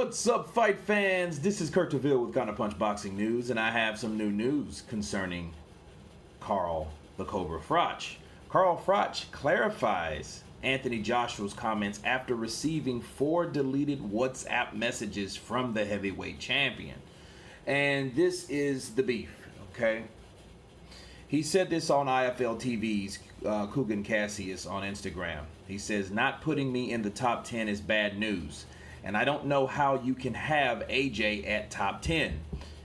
What's up, fight fans? This is Kurt DeVille with CounterPunch Boxing News, and I have some new news concerning Carl the Cobra Froch. Carl Froch clarifies Anthony Joshua's comments after receiving 4 deleted WhatsApp messages from the heavyweight champion. And this is the beef, okay? He said this on IFL TV's Kugan Cassius on Instagram. He says, "Not putting me in the top 10 is bad news. And I don't know how you can have AJ at top 10.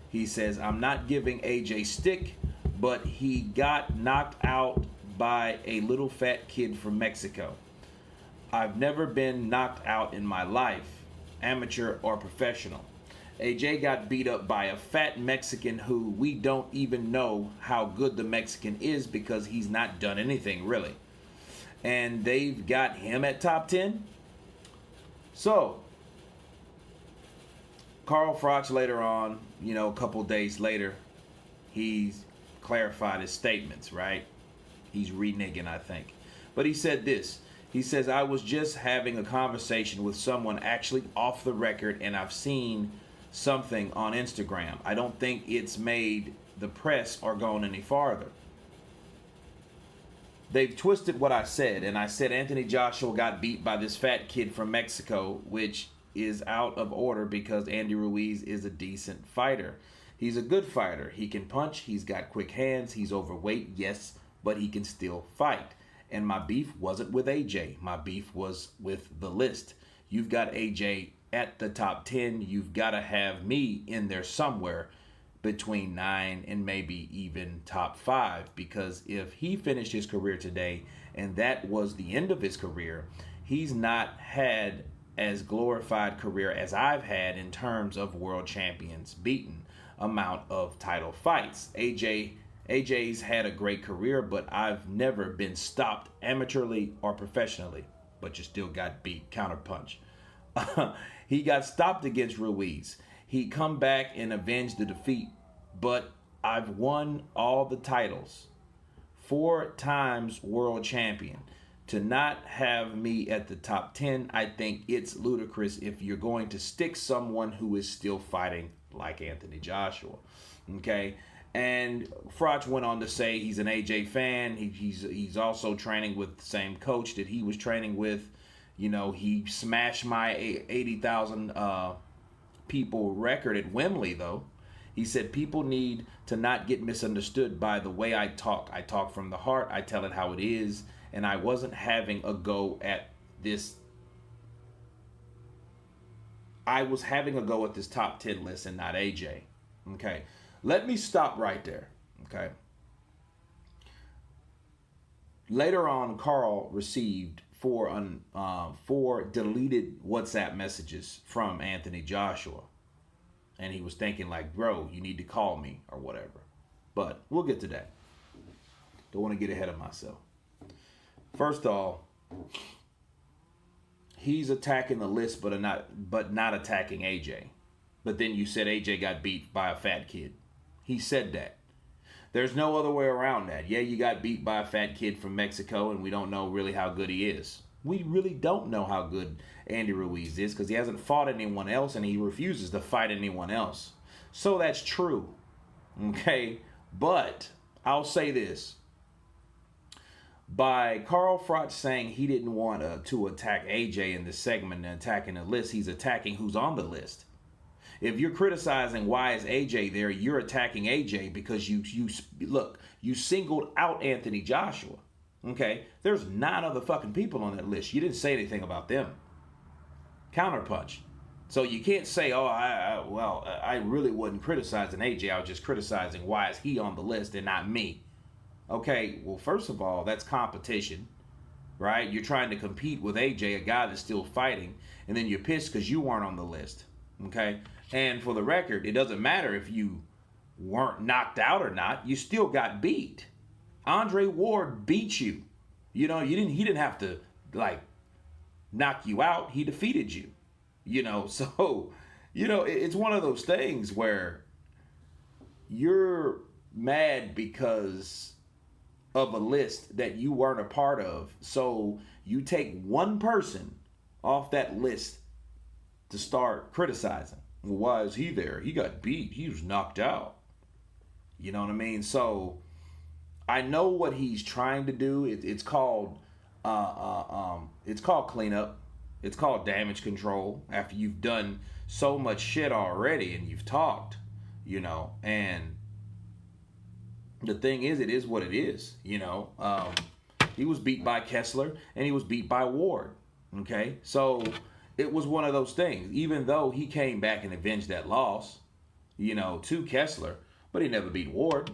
He says, "I'm not giving AJ stick, but he got knocked out by a little fat kid from Mexico. I've never been knocked out in my life, amateur or professional. AJ got beat up by a fat Mexican who we don't even know how good the Mexican is because he's not done anything really. And they've got him at top 10? So, Carl Froch later on, a couple days later, he's clarified his statements, right? He's reneging, I think. But he said this. He says, "I was just having a conversation with someone actually off the record, and I've seen something on Instagram. I don't think it's made the press or gone any farther. They've twisted what I said, and I said Anthony Joshua got beat by this fat kid from Mexico, which is out of order because Andy Ruiz is a decent fighter. He's a good fighter. He can punch. He's got quick hands. He's overweight, yes, but he can still fight. And my beef wasn't with AJ. My beef was with the list. You've got AJ at the top 10. You've got to have me in there somewhere between 9 and maybe even top 5, because if he finished his career today and that was the end of his career, he's not had as glorified career as I've had in terms of world champions beaten amount of title fights. AJ's had a great career, but I've never been stopped amateurly or professionally, but you still got beat. CounterPunch." He got stopped against Ruiz. He come back and avenged the defeat, but I've won all the titles. 4 times world champion. To not have me at the top 10, I think it's ludicrous if you're going to stick someone who is still fighting like Anthony Joshua. Okay? And Froch went on to say he's an AJ fan. He's also training with the same coach that he was training with. He smashed my 80,000 people record at Wembley, though. He said people need to not get misunderstood by the way I talk. I talk from the heart. I tell it how it is. And I wasn't having a go at this. I was having a go at this top 10 list and not AJ. Okay. Let me stop right there. Okay. Later on, Carl received 4 deleted WhatsApp messages from Anthony Joshua. And he was thinking like, bro, you need to call me or whatever. But we'll get to that. Don't want to get ahead of myself. First off, he's attacking the list but not attacking AJ. But then you said AJ got beat by a fat kid. He said that. There's no other way around that. Yeah, you got beat by a fat kid from Mexico, and we don't know really how good he is. We really don't know how good Andy Ruiz is because he hasn't fought anyone else, and he refuses to fight anyone else. So that's true. Okay? But I'll say this. By Carl Froch saying he didn't want to attack AJ in this segment and attacking the list, he's attacking who's on the list. If you're criticizing why is AJ there, you're attacking AJ because you singled out Anthony Joshua. Okay? There's 9 other fucking people on that list. You didn't say anything about them. CounterPunch. So you can't say, I really wasn't criticizing AJ. I was just criticizing why is he on the list and not me. Okay, well, first of all, that's competition, right? You're trying to compete with AJ, a guy that's still fighting, and then you're pissed because you weren't on the list, okay? And for the record, it doesn't matter if you weren't knocked out or not. You still got beat. Andre Ward beat you. He didn't have to, knock you out. He defeated you, So, it's one of those things where you're mad because of a list that you weren't a part of. So you take one person off that list to start criticizing. Well, why is he there? He got beat. He was knocked out. You know what I mean? So I know what he's trying to do. It's called cleanup. It's called damage control. After you've done so much shit already and you've talked, and the thing is, it is what it is. He was beat by Kessler and he was beat by Ward. Okay, so it was one of those things. Even though he came back and avenged that loss, to Kessler, but he never beat Ward.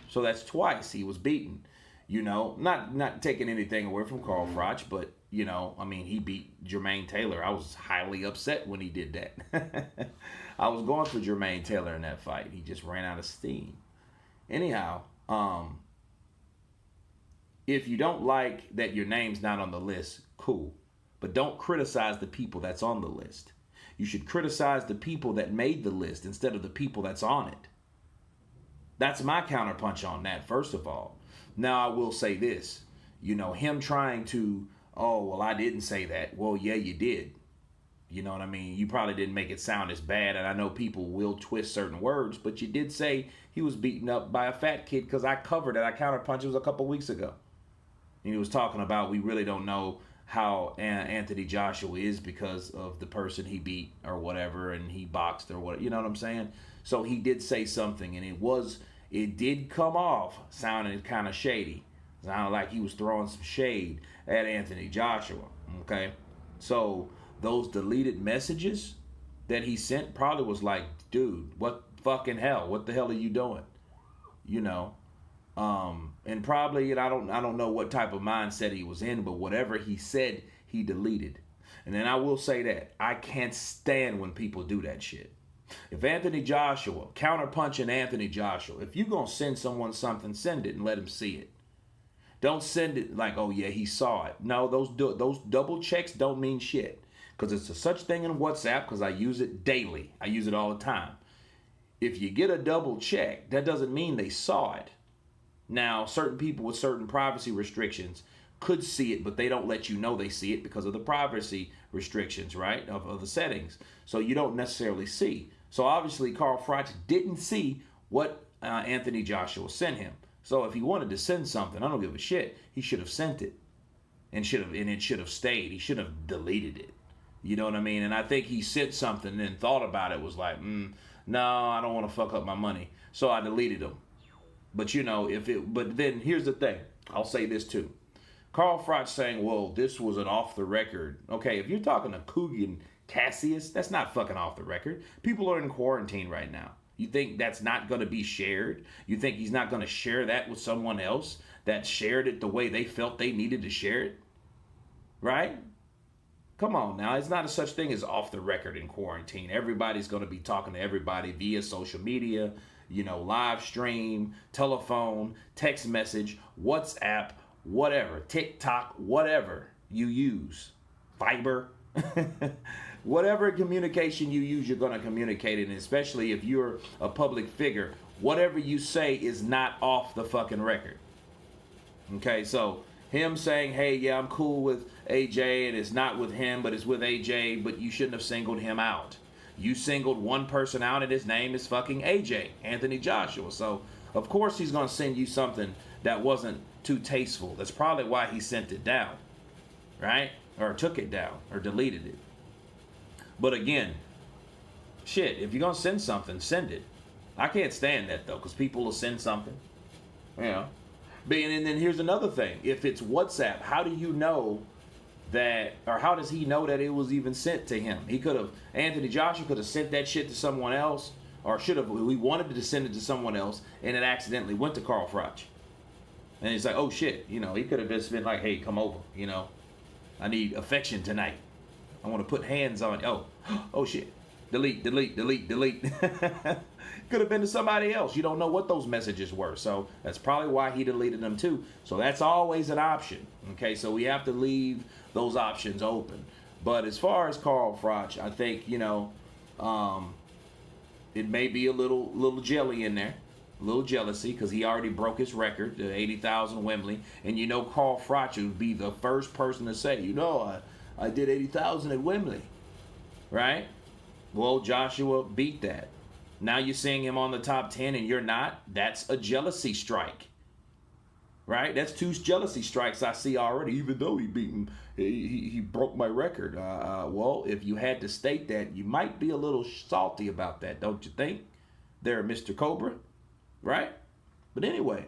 So that's twice he was beaten. Not taking anything away from Carl Froch, but he beat Jermaine Taylor. I was highly upset when he did that. I was going for Jermaine Taylor in that fight. He just ran out of steam. Anyhow, if you don't like that your name's not on the list, cool. But don't criticize the people that's on the list. You should criticize the people that made the list instead of the people that's on it. That's my counterpunch on that, first of all. Now, I will say this. Him trying to, oh, well, I didn't say that. Well, yeah, you did. You know what I mean? You probably didn't make it sound as bad, and I know people will twist certain words, but you did say he was beaten up by a fat kid because I covered it. I counterpunched. It was a couple weeks ago. And he was talking about we really don't know how Anthony Joshua is because of the person he beat or whatever, and he boxed or what. You know what I'm saying? So he did say something, and it did come off sounding kind of shady. Sounded like he was throwing some shade at Anthony Joshua. Okay, so those deleted messages that he sent probably was like, dude, what fucking hell? What the hell are you doing? And probably, I don't know what type of mindset he was in, but whatever he said, he deleted. And then I will say that I can't stand when people do that shit. If Anthony Joshua, counterpunching Anthony Joshua, if you're going to send someone something, send it and let him see it. Don't send it like, oh yeah, he saw it. No, those double checks don't mean shit. Because it's a such thing in WhatsApp, because I use it daily. I use it all the time. If you get a double check, that doesn't mean they saw it. Now, certain people with certain privacy restrictions could see it, but they don't let you know they see it because of the privacy restrictions, right, of the settings. So you don't necessarily see. So obviously, Carl Froch didn't see what Anthony Joshua sent him. So if he wanted to send something, I don't give a shit. He should have sent it, and it should have stayed. He should have deleted it. You know what I mean? And I think he sent something and then thought about it. Was like, no, I don't want to fuck up my money, so I deleted him. But but then here's the thing. I'll say this too. Carl Froch saying, well, this was an off the record. Okay, if you're talking to Coogan Cassius, that's not fucking off the record. People are in quarantine right now. You think that's not going to be shared? You think he's not going to share that with someone else that shared it the way they felt they needed to share it? Right? Come on now. It's not a such thing as off the record in quarantine. Everybody's going to be talking to everybody via social media, live stream, telephone, text message, WhatsApp, whatever, TikTok, whatever you use, Viber, whatever communication you use, you're going to communicate it. And especially if you're a public figure, whatever you say is not off the fucking record. Okay, so him saying, hey, yeah, I'm cool with AJ and it's not with him, but it's with AJ, but you shouldn't have singled him out. You singled one person out and his name is fucking AJ, Anthony Joshua. So, of course, he's going to send you something that wasn't too tasteful. That's probably why he sent it down, right? Or took it down or deleted it. But again, shit, if you're going to send something, send it. I can't stand that, though, because people will send something. And then here's another thing. If it's WhatsApp, how do you know that, or how does he know that it was even sent to him? Anthony Joshua could have sent that shit to someone else, or we wanted to send it to someone else, and it accidentally went to Carl Froch. And it's like, oh shit, he could have just been like, hey, come over, I need affection tonight. I want to put hands on you. Oh shit. Delete. Could have been to somebody else. You don't know what those messages were. So that's probably why he deleted them too. So that's always an option. Okay, so we have to leave those options open. But as far as Carl Froch, I think, it may be a little jelly in there. A little jealousy because he already broke his record, the 80,000 Wembley. And Carl Froch would be the first person to say, I did 80,000 at Wembley. Right? Well, Joshua beat that. Now you're seeing him on the top 10 and you're not. That's a jealousy strike. Right? That's two jealousy strikes I see already, even though he beat him. He broke my record. Well, if you had to state that, you might be a little salty about that, don't you think? There, Mr. Cobra. Right? But anyway,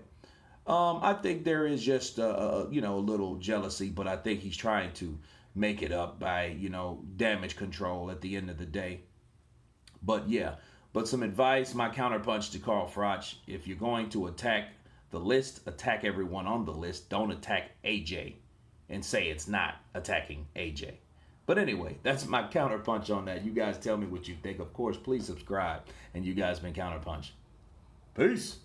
I think there is just, a little jealousy, but I think he's trying to make it up by, damage control at the end of the day. But yeah, but some advice, my counterpunch to Carl Froch: if you're going to attack the list, attack everyone on the list. Don't attack AJ and say it's not attacking AJ. But anyway, that's my counterpunch on that. You guys tell me what you think. Of course, please subscribe. And you guys been Counterpunch. Peace.